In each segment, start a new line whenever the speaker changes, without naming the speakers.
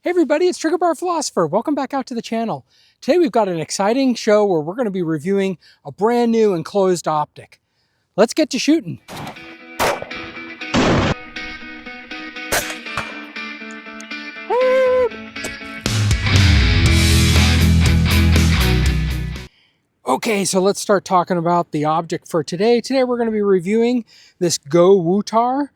Hey everybody, it's Trigger Bar Philosopher. Welcome back out to the channel. Today we've got an exciting show where we're going to be reviewing a brand new enclosed optic. Let's get to shooting. Okay, so let's start talking about the object for today. Today we're going to be reviewing this Gowutar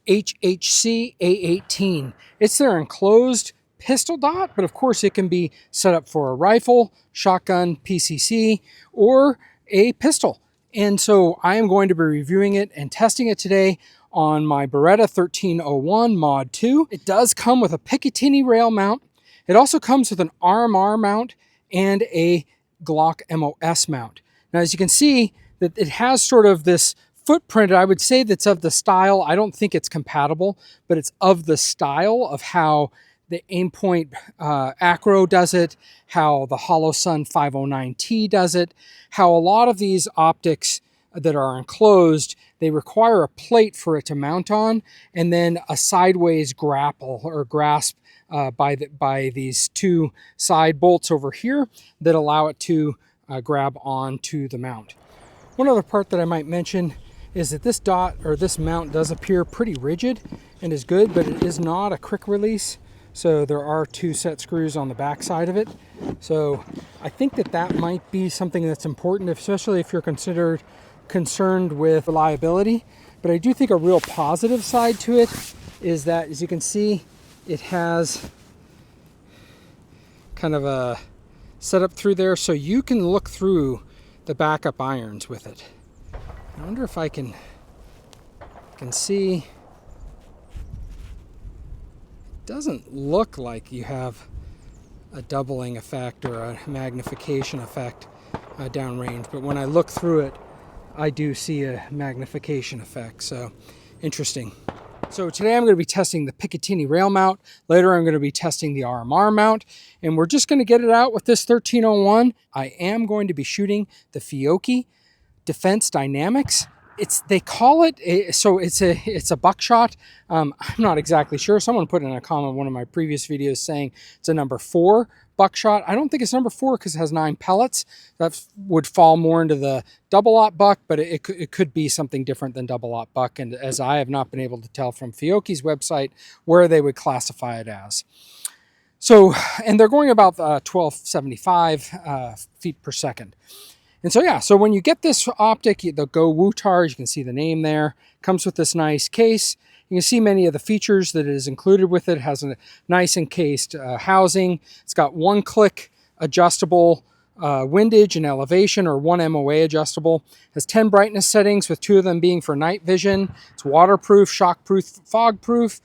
HHC-A18. It's their enclosed pistol dot, but of course it can be set up for a rifle, shotgun, PCC, or a pistol. And so I am going to be reviewing it and testing it today on my Beretta 1301 Mod 2. It does come with a Picatinny rail mount. It also comes with an RMR mount and a Glock MOS mount. Now, as you can see, that it has sort of this footprint, I would say, that's of the style. I don't think it's compatible, but it's of the style of how the Aimpoint Acro does it, how the Holosun 509T does it, how a lot of these optics that are enclosed, they require a plate for it to mount on, and then a sideways grapple or grasp by these two side bolts over here that allow it to grab onto the mount. One other part that I might mention is that this dot or this mount does appear pretty rigid and is good, but it is not a quick release. So there are two set screws on the back side of it. So I think that that might be something that's important, especially if you're concerned with reliability. But I do think a real positive side to it is that, as you can see, it has kind of a setup through there so you can look through the backup irons with it. I wonder if I can see. It doesn't look like you have a doubling effect or a magnification effect downrange, but when I look through it, I do see a magnification effect. So interesting. So today I'm going to be testing the Picatinny rail mount. Later I'm going to be testing the RMR mount, and we're just going to get it out with this 1301. I am going to be shooting the Fiocchi Defense Dynamics. They call it it's a buckshot. I'm not exactly sure. Someone put in a comment in one of my previous videos saying it's a number 4 buckshot. I don't think it's number 4 because it has 9 pellets. That would fall more into the double-aught buck, but it could be something different than double-aught buck, and as I have not been able to tell from Fiocchi's website where they would classify it as. So, and they're going about 1275 feet per second. And so, yeah, so when you get this optic, the Gowutar, you can see the name there, comes with this nice case. You can see many of the features that is included with it. It has a nice encased housing. It's got one-click adjustable windage and elevation, or one MOA adjustable. It has 10 brightness settings, with 2 of them being for night vision. It's waterproof, shockproof, fogproof.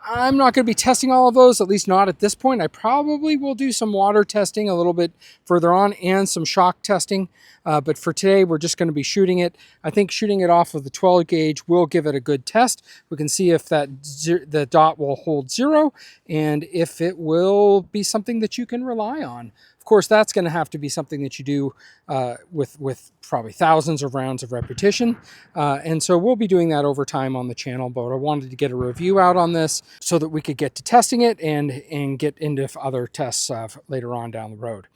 I'm not going to be testing all of those, at least not at this point. I probably will do some water testing a little bit further on and some shock testing. But for today, we're just going to be shooting it. I think shooting it off of the 12 gauge will give it a good test. We can see if the dot will hold 0 and if it will be something that you can rely on. Of course, that's going to have to be something that you do with probably thousands of rounds of repetition. And so we'll be doing that over time on the channel, but I wanted to get a review out on this so that we could get to testing it and get into other tests later on down the road.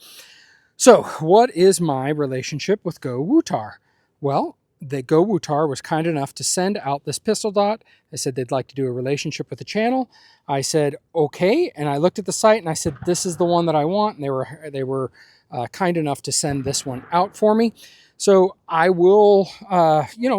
So what is my relationship with Gowutar? Well, the Gowutar was kind enough to send out this pistol dot. They said they'd like to do a relationship with the channel. I said, okay. And I looked at the site and I said, this is the one that I want. And they were kind enough to send this one out for me. So I will,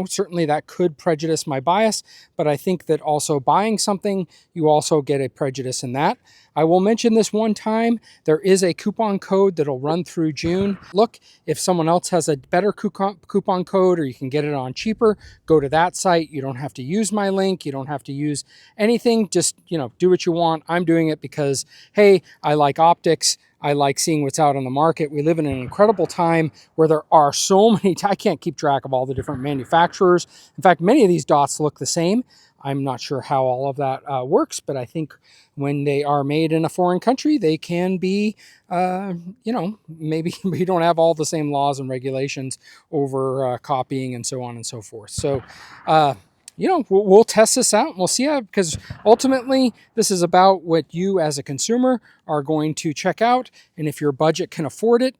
certainly that could prejudice my bias, but I think that also buying something, you also get a prejudice in that. I will mention this one time, there is a coupon code that'll run through June. Look, if someone else has a better coupon code, or you can get it on cheaper, go to that site. You don't have to use my link. You don't have to use anything. Just, do what you want. I'm doing it because, hey, I like optics. I like seeing what's out on the market. We live in an incredible time where there are so many, I can't keep track of all the different manufacturers. In fact, many of these dots look the same. I'm not sure how all of that works, but I think when they are made in a foreign country, they can be, maybe we don't have all the same laws and regulations over copying and so on and so forth. So you know, we'll test this out and we'll see how, because ultimately this is about what you as a consumer are going to check out. And if your budget can afford it,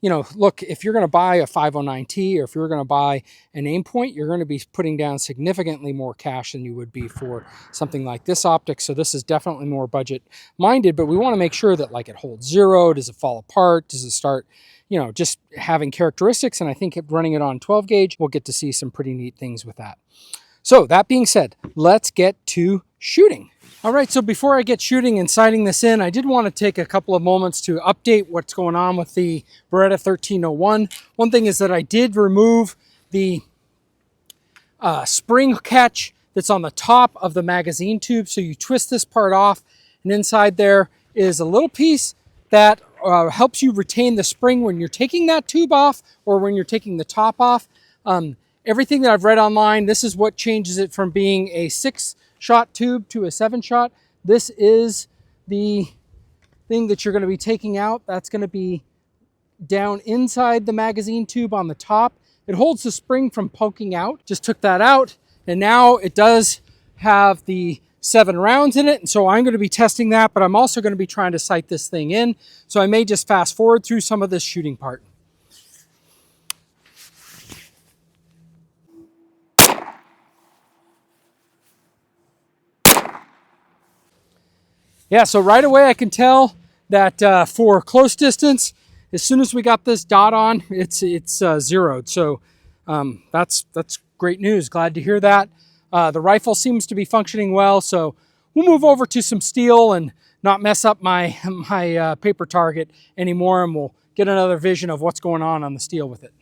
you know, look, if you're going to buy a 509T or if you're going to buy an aim point, you're going to be putting down significantly more cash than you would be for something like this optic. So this is definitely more budget minded, but we want to make sure that like it holds zero. Does it fall apart? Does it start, you know, just having characteristics? And I think running it on 12 gauge, we'll get to see some pretty neat things with that. So that being said, let's get to shooting. All right, so before I get shooting and sighting this in, I did want to take a couple of moments to update what's going on with the Beretta 1301. One thing is that I did remove the spring catch that's on the top of the magazine tube. So you twist this part off, and inside there is a little piece that helps you retain the spring when you're taking that tube off or when you're taking the top off. Everything that I've read online, this is what changes it from being a 6-shot tube to a 7-shot. This is the thing that you're going to be taking out. That's going to be down inside the magazine tube on the top. It holds the spring from poking out. Just took that out, and now it does have the 7 rounds in it, and so I'm going to be testing that, but I'm also going to be trying to sight this thing in, so I may just fast forward through some of this shooting part. Yeah, so right away I can tell that for close distance, as soon as we got this dot on, it's zeroed. So that's great news. Glad to hear that. The rifle seems to be functioning well, so we'll move over to some steel and not mess up my paper target anymore, and we'll get another vision of what's going on the steel with it.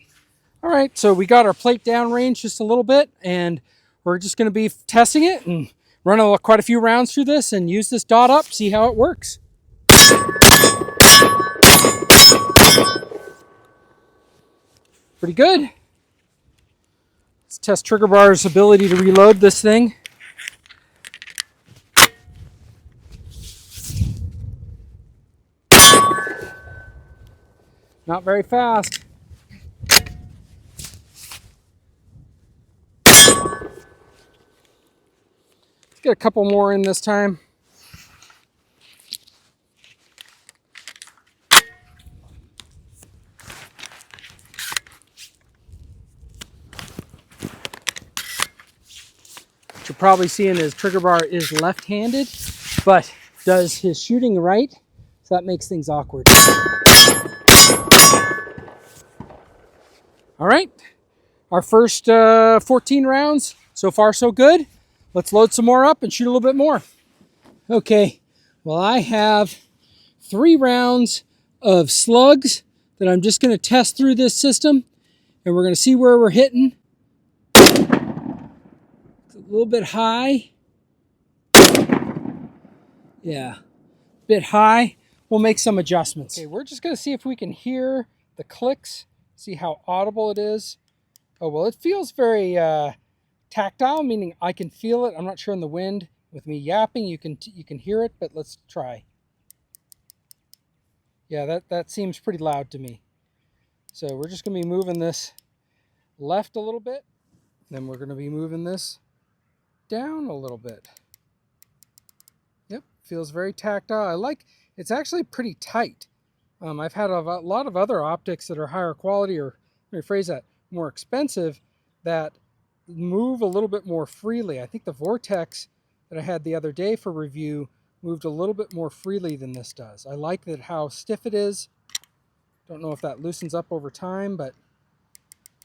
All right, so we got our plate downrange just a little bit, and we're just going to be testing it and run quite a few rounds through this and use this dot up, see how it works. Pretty good. Let's test trigger bar's ability to reload this thing. Not very fast. Let's get a couple more in this time. What you're probably seeing is trigger bar is left-handed, but does his shooting right, so that makes things awkward. All right, our first 14 rounds, so far so good. Let's load some more up and shoot a little bit more. Okay, well I have 3 rounds of slugs that I'm just going to test through this system, and we're going to see where we're hitting. It's a little bit high. Yeah, a bit high. We'll make some adjustments. Okay, we're just going to see if we can hear the clicks, see how audible it is. Oh, well, it feels very tactile, meaning I can feel it. I'm not sure in the wind. With me yapping, you can hear it, but let's try. Yeah, that seems pretty loud to me. So we're just going to be moving this left a little bit. Then we're going to be moving this down a little bit. Yep, feels very tactile. I like, it's actually pretty tight. I've had a lot of other optics that are higher quality, or let me rephrase that, more expensive, that move a little bit more freely. I think the Vortex that I had the other day for review moved a little bit more freely than this does. I like that how stiff it is. Don't know if that loosens up over time, but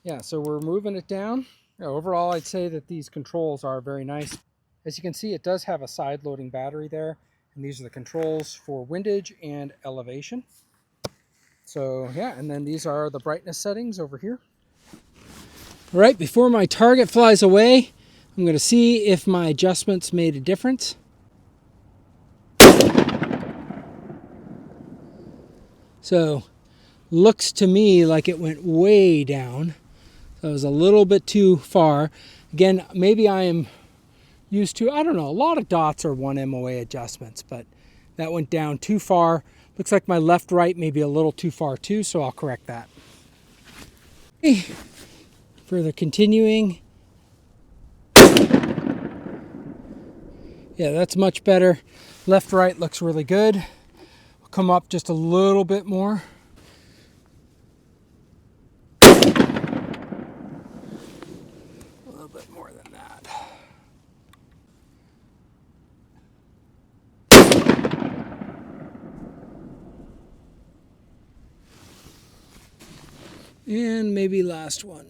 yeah, so we're moving it down. Yeah, overall, I'd say that these controls are very nice. As you can see, it does have a side loading battery there, and these are the controls for windage and elevation. So yeah, and then these are the brightness settings over here. All right, before my target flies away, I'm going to see if my adjustments made a difference. So, looks to me like it went way down. So it was a little bit too far. Again, maybe I am used to, I don't know, a lot of dots are 1 MOA adjustments, but that went down too far. Looks like my left-right may be a little too far too, so I'll correct that. Okay. Further continuing. Yeah, that's much better. Left, right looks really good. We'll come up just a little bit more. A little bit more than that. And maybe last one.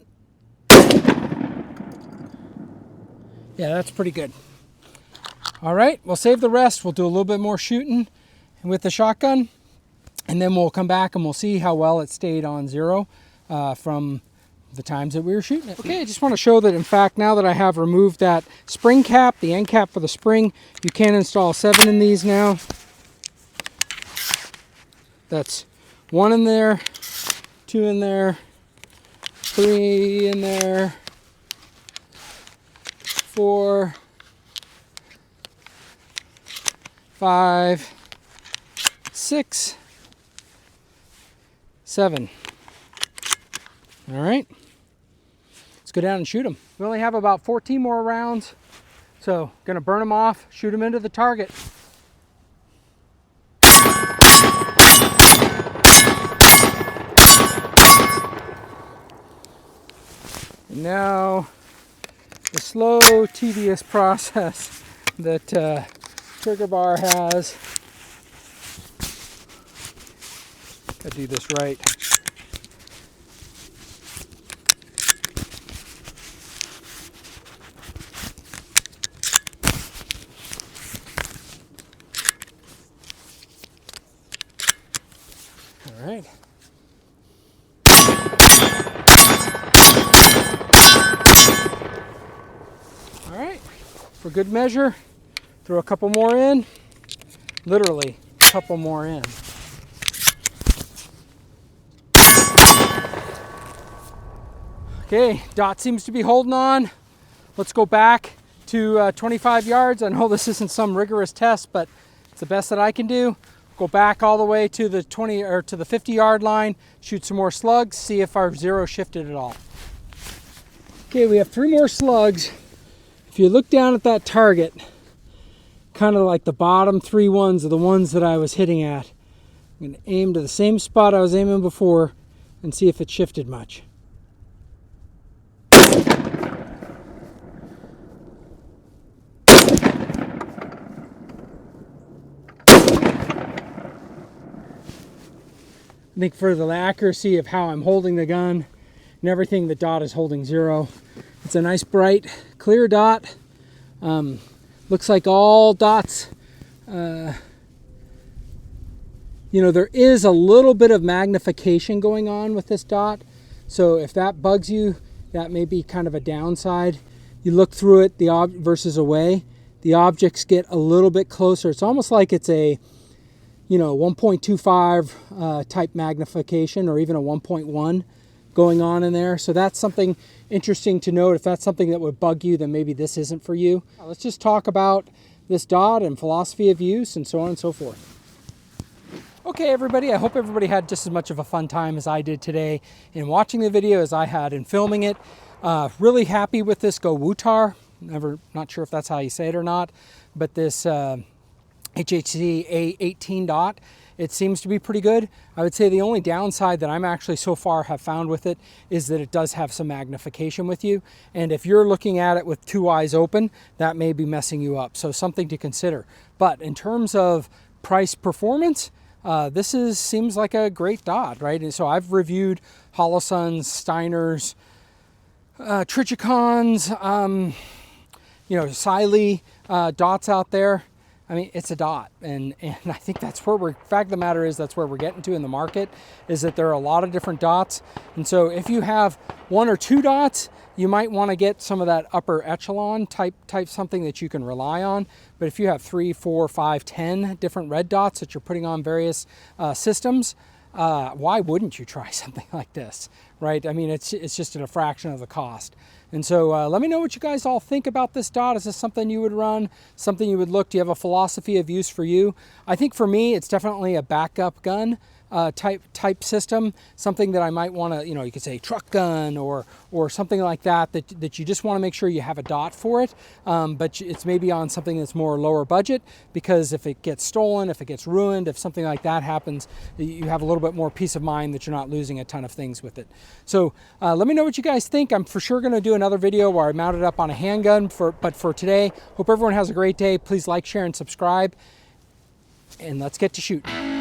Yeah, that's pretty good. All right, we'll save the rest. We'll do a little bit more shooting with the shotgun, and then we'll come back and we'll see how well it stayed on 0 from the times that we were shooting it. Okay, I just want to show that, in fact, now that I have removed that spring cap, the end cap for the spring, you can install 7 in these now. That's 1 in there, 2 in there, 3 in there, 4, 5, 6, 7. All right, let's go down and shoot them. We only have about 14 more rounds, so gonna burn them off, shoot them into the target. And now the slow, tedious process that trigger bar has. Gotta do this right. All right. All right, for good measure, throw a couple more in, literally a couple more in. Okay, dot seems to be holding on. Let's go back to 25 yards. I know this isn't some rigorous test, but it's the best that I can do. Go back all the way to the 20 or to the 50-yard line, shoot some more slugs, see if our 0 shifted at all. Okay, we have 3 more slugs. If you look down at that target, kind of like the bottom 3 ones are the ones that I was hitting at. I'm going to aim to the same spot I was aiming before and see if it shifted much. I think for the accuracy of how I'm holding the gun and everything, the dot is holding 0. It's a nice bright clear dot. Looks like all dots, you know, there is a little bit of magnification going on with this dot. So if that bugs you, that may be kind of a downside. You look through it, versus away, the objects get a little bit closer. It's almost like it's a, you know, 1.25 type magnification, or even a 1.1 going on in there. So that's something interesting to note. If that's something that would bug you, then maybe this isn't for you. Let's just talk about this dot and philosophy of use and so on and so forth. Okay, everybody, I hope everybody had just as much of a fun time as I did today in watching the video as I had in filming it. Really happy with this Gowutar. Not sure if that's how you say it or not, but this HHC-A18 dot, it seems to be pretty good. I would say the only downside that I'm actually so far have found with it is that it does have some magnification with you. And if you're looking at it with 2 eyes open, that may be messing you up. So something to consider. But in terms of price performance, this seems like a great dot, right? And so I've reviewed Holosuns, Steiners, Trichicons, you know, Siley dots out there. I mean, it's a dot, and I think that's where we're, fact of the matter is, that's where we're getting to in the market, is that there are a lot of different dots. And so if you have 1 or 2 dots, you might want to get some of that upper echelon type something that you can rely on. But if you have 3, 4, 5, 10 different red dots that you're putting on various systems, why wouldn't you try something like this, right? I mean, it's just at a fraction of the cost. And so let me know what you guys all think about this dot. Is this something you would run, something you would look? Do you have a philosophy of use for you? I think for me, it's definitely a backup gun, type system, something that I might want to, you could say truck gun or something like that you just want to make sure you have a dot for it, but it's maybe on something that's more lower budget, because if it gets stolen, if it gets ruined, if something like that happens, you have a little bit more peace of mind that you're not losing a ton of things with it. So let me know what you guys think. I'm for sure going to do another video where I mount it up on a handgun, but for today, hope everyone has a great day. Please like, share, and subscribe, and let's get to shooting.